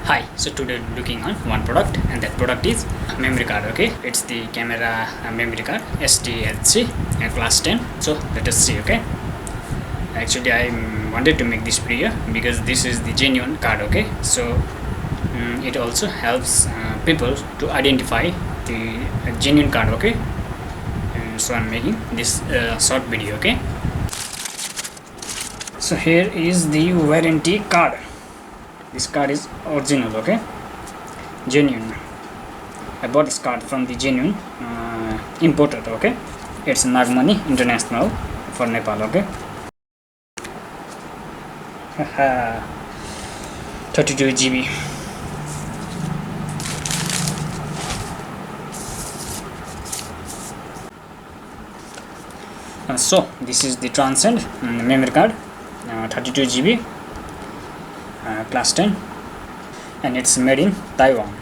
Hi, so today we're looking on one product, and that product is memory card. Okay, it's the camera memory card Sdhc class 10. So let us see. Okay, actually I wanted to make this video because this is the genuine card. Okay, so it also helps people to identify the genuine card. Okay, so I'm making this short video. Okay, so here is the warranty card. This card is original. Okay, genuine. I bought this card from the genuine importer. Okay, it's Nagmani International for Nepal. Okay, 32 GB. So this is the Transcend memory card, 32 GB, class 10, and it's made in Taiwan.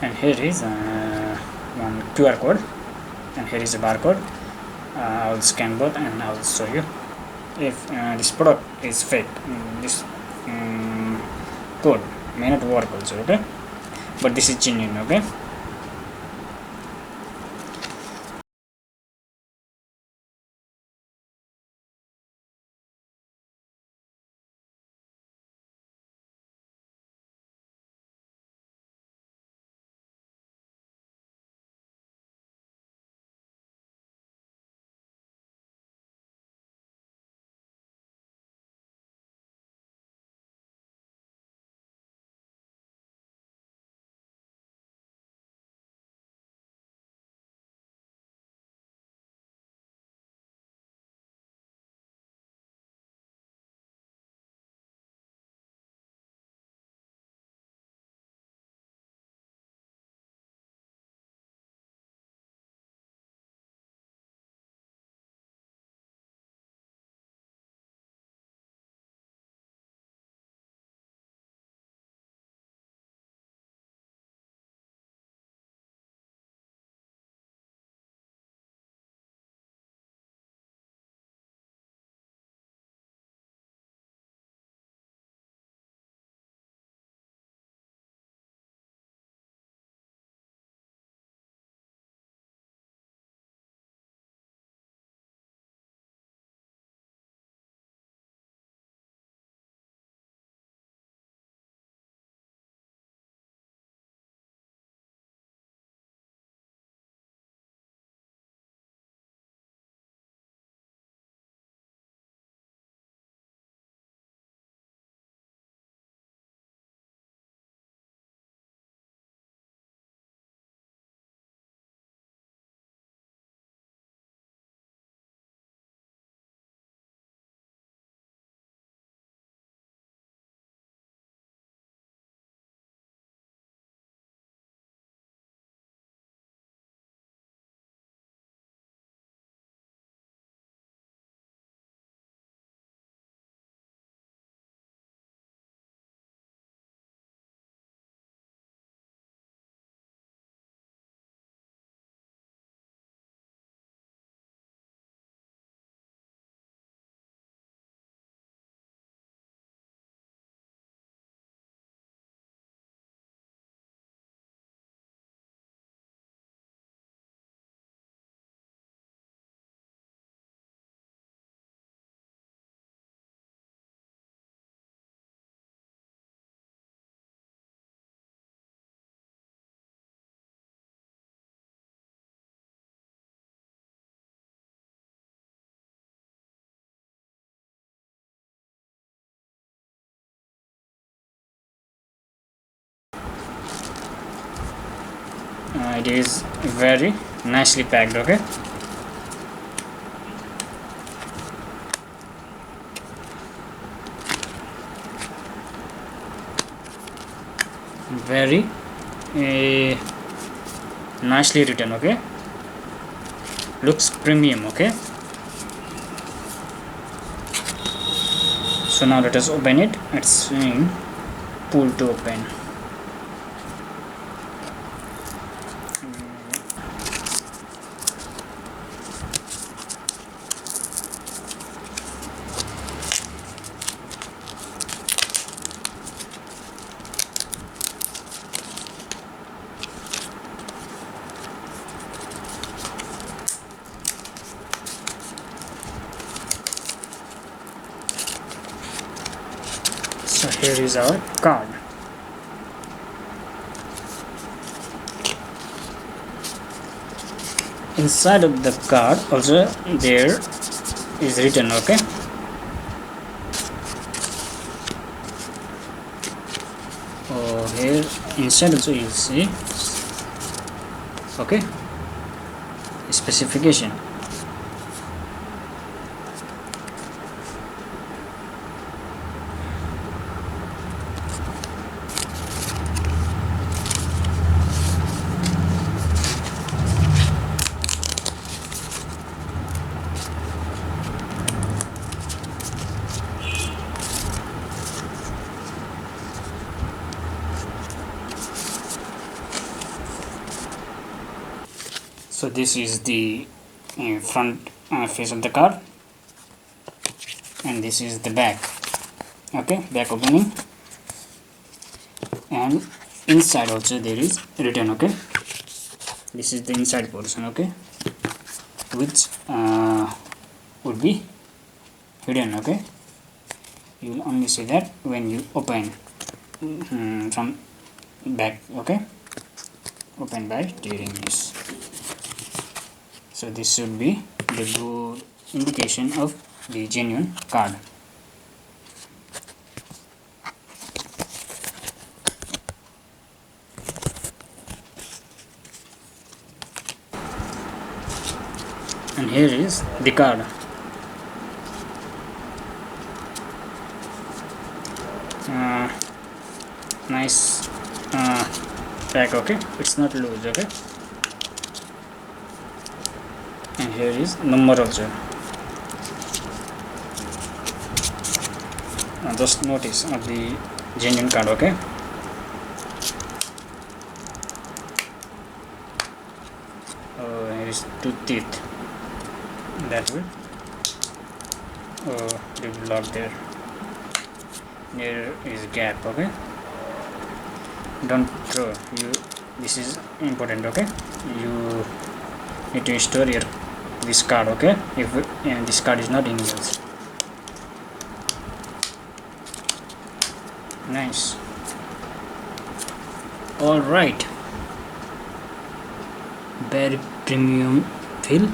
And here is one QR code, and here is a barcode. I will scan both and I will show you if this product is fake. This code may not work also. Okay, but this is genuine. Okay, it is very nicely packed. Okay, very nicely written. Okay, looks premium. Okay, so now let us open it. It's saying pull to open. So here is our card. Inside of the card also there is written, okay. Oh, here inside also you see, okay, specification. So this is the front face of the card, and this is the back, okay, back opening, and inside also there is written, okay. This is the inside portion, okay, which would be hidden, okay. You will only see that when you open from back, okay, open by tearing this. So this should be the good indication of the genuine card. And here is the card. Nice pack, okay, it's not loose, okay. And here is number also. Just notice of the genuine card, okay. Here is two teeth, that way. The block there. There is gap, okay. Don't throw. This is important, okay. You need to store this card, okay, if this card is not in use. Nice. All right, very premium feel.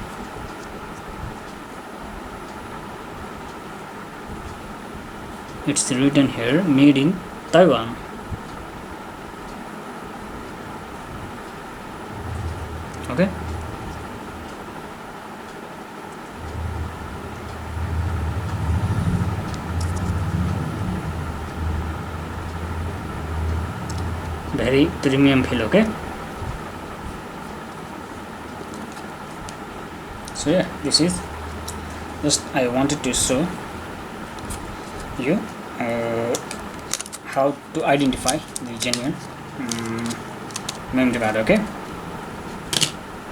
It's written here, made in Taiwan. Okay. Very premium feel, okay. So yeah, this is just I wanted to show you how to identify the genuine memory card, okay.